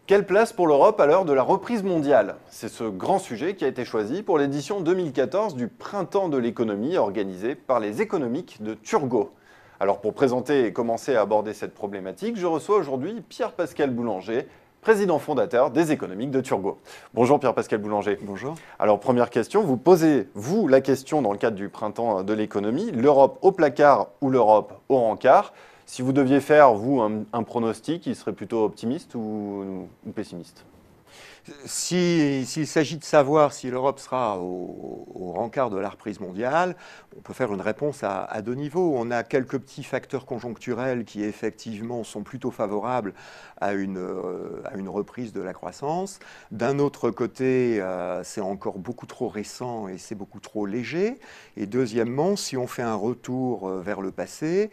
Quelle place pour l'Europe à l'heure de la reprise mondiale? C'est ce grand sujet qui a été choisi pour l'édition 2014 du Printemps de l'économie organisée par les économiques de Turgot. Alors pour présenter et commencer à aborder cette problématique, je reçois aujourd'hui Pierre-Pascal Boulanger, président fondateur des économiques de Turgot. Bonjour Pierre-Pascal Boulanger. Bonjour. Alors première question, vous posez, vous, la question dans le cadre du Printemps de l'économie, l'Europe au placard ou l'Europe au rencard? Si vous deviez faire, vous, un pronostic, il serait plutôt optimiste ou pessimiste? S'il s'agit de savoir si l'Europe sera au rencard de la reprise mondiale, on peut faire une réponse à deux niveaux. On a quelques petits facteurs conjoncturels qui effectivement sont plutôt favorables à une reprise de la croissance. D'un autre côté, c'est encore beaucoup trop récent et c'est beaucoup trop léger. Et deuxièmement, si on fait un retour vers le passé,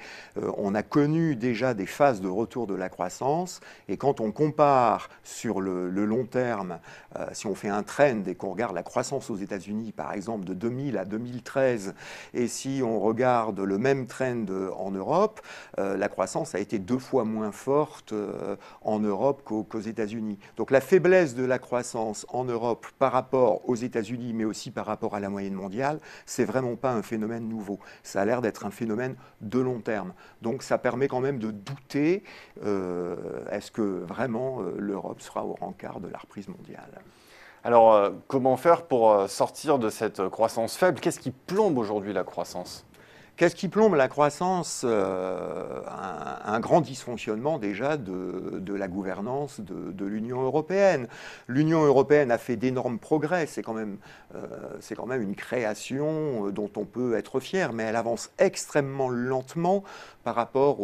on a connu déjà des phases de retour de la croissance. Et quand on compare sur le long terme, si on fait un trend et qu'on regarde la croissance aux États-Unis, par exemple, de 2000 à 2013, et si on regarde le même trend en Europe, la croissance a été 2 fois moins forte en Europe qu'aux États-Unis. Donc la faiblesse de la croissance en Europe par rapport aux États-Unis, mais aussi par rapport à la moyenne mondiale, c'est vraiment pas un phénomène nouveau. Ça a l'air d'être un phénomène de long terme. Donc ça permet quand même de douter, est-ce que vraiment l'Europe sera au rencard de la reprise mondiale? Alors, comment faire pour sortir de cette croissance faible? Qu'est-ce qui plombe aujourd'hui la croissance? Qu'est-ce qui plombe la croissance? Un grand dysfonctionnement déjà de la gouvernance de l'Union européenne. L'Union européenne a fait d'énormes progrès, c'est quand même une création dont on peut être fier, mais elle avance extrêmement lentement par rapport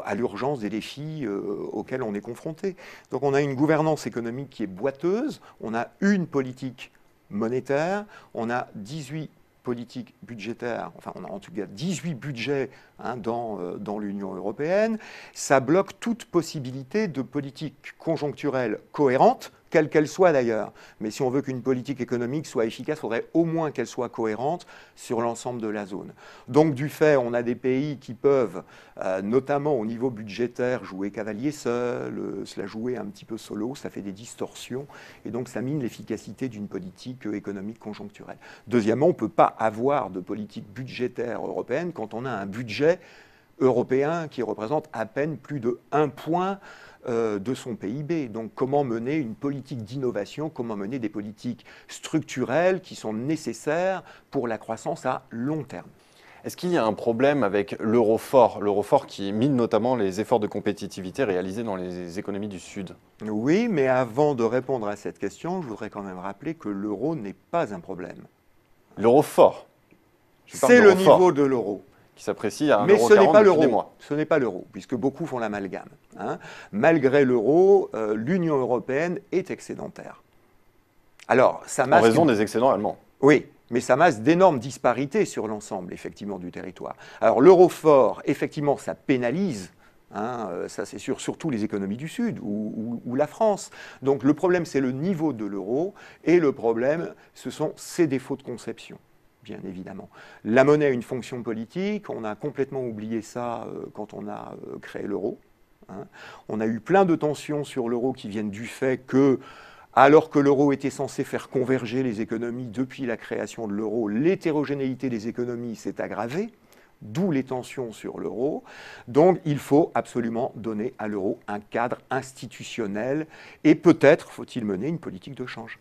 à l'urgence des défis auxquels on est confronté. Donc on a une gouvernance économique qui est boiteuse, on a une politique monétaire, on a 18 politique budgétaire, enfin on a en tout cas 18 budgets dans l'Union européenne, ça bloque toute possibilité de politique conjoncturelle cohérente, quelle qu'elle soit d'ailleurs. Mais si on veut qu'une politique économique soit efficace, il faudrait au moins qu'elle soit cohérente sur l'ensemble de la zone. Donc du fait, on a des pays qui peuvent, notamment au niveau budgétaire, jouer cavalier seul, se la jouer un petit peu solo, ça fait des distorsions, et donc ça mine l'efficacité d'une politique économique conjoncturelle. Deuxièmement, on ne peut pas avoir de politique budgétaire européenne quand on a un budget européen qui représente à peine plus de 1 point de son PIB. Donc comment mener une politique d'innovation, comment mener des politiques structurelles qui sont nécessaires pour la croissance à long terme. Est-ce qu'il y a un problème avec l'euro fort qui mine notamment les efforts de compétitivité réalisés dans les économies du Sud? Oui, mais avant de répondre à cette question, je voudrais quand même rappeler que l'euro n'est pas un problème. L'euro fort. C'est le niveau de l'euro. Qui s'apprécie à 1,40 € Mais ce n'est pas depuis des mois. Ce n'est pas l'euro, puisque beaucoup font l'amalgame. Malgré l'euro, l'Union européenne est excédentaire. Alors, ça masque... En raison des excédents allemands. Oui, mais ça masque d'énormes disparités sur l'ensemble, effectivement, du territoire. Alors, l'euro fort, effectivement, ça pénalise. Ça c'est sûr, surtout les économies du Sud ou la France. Donc le problème c'est le niveau de l'euro et le problème ce sont ses défauts de conception. Bien évidemment. La monnaie a une fonction politique, on a complètement oublié ça quand on a créé l'euro. On a eu plein de tensions sur l'euro qui viennent du fait que, alors que l'euro était censé faire converger les économies depuis la création de l'euro, l'hétérogénéité des économies s'est aggravée, d'où les tensions sur l'euro. Donc il faut absolument donner à l'euro un cadre institutionnel et peut-être faut-il mener une politique de change.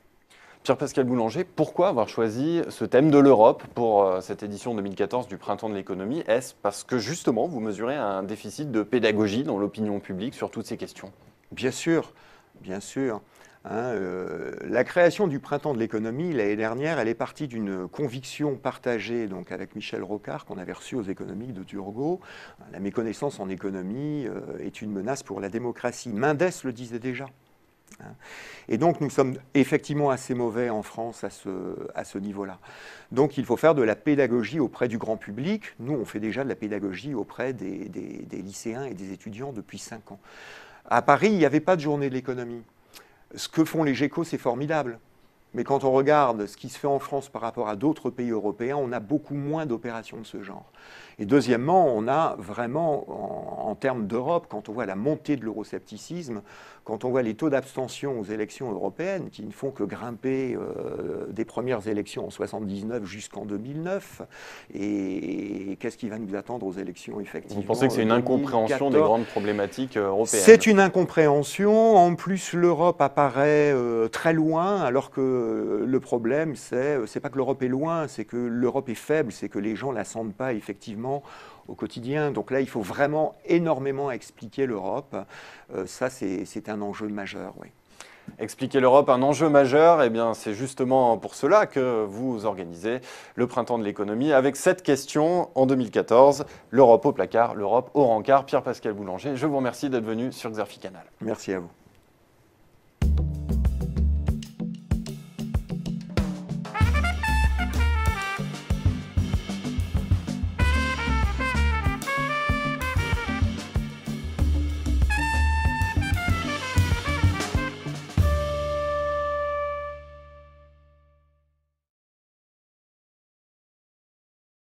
Pierre-Pascal Boulanger, pourquoi avoir choisi ce thème de l'Europe pour cette édition 2014 du Printemps de l'économie? Est-ce parce que justement vous mesurez un déficit de pédagogie dans l'opinion publique sur toutes ces questions? Bien sûr, bien sûr. La création du Printemps de l'économie, l'année dernière, elle est partie d'une conviction partagée donc, avec Michel Rocard, qu'on avait reçu aux économiques de Turgot. La méconnaissance en économie est une menace pour la démocratie. Mendes le disait déjà. Et donc nous sommes effectivement assez mauvais en France à ce niveau-là. Donc il faut faire de la pédagogie auprès du grand public. Nous, on fait déjà de la pédagogie auprès des lycéens et des étudiants depuis 5 ans. À Paris, il n'y avait pas de journée de l'économie. Ce que font les GECO, c'est formidable. Mais quand on regarde ce qui se fait en France par rapport à d'autres pays européens, on a beaucoup moins d'opérations de ce genre. Et deuxièmement, on a vraiment, en termes d'Europe, quand on voit la montée de l'euroscepticisme, quand on voit les taux d'abstention aux élections européennes, qui ne font que grimper des premières élections en 1979 jusqu'en 2009, et qu'est-ce qui va nous attendre aux élections, effectivement? Vous pensez que c'est une incompréhension des grandes problématiques européennes? C'est une incompréhension. En plus, l'Europe apparaît très loin, alors que le problème, c'est pas que l'Europe est loin, c'est que l'Europe est faible, c'est que les gens la sentent pas effectivement au quotidien. Donc là, il faut vraiment énormément expliquer l'Europe. Ça, c'est un enjeu majeur, oui. Expliquer l'Europe, un enjeu majeur, eh bien, c'est justement pour cela que vous organisez le Printemps de l'économie avec cette question en 2014, l'Europe au placard, l'Europe au rencard. Pierre-Pascal Boulanger, je vous remercie d'être venu sur Xerfi Canal. Merci à vous.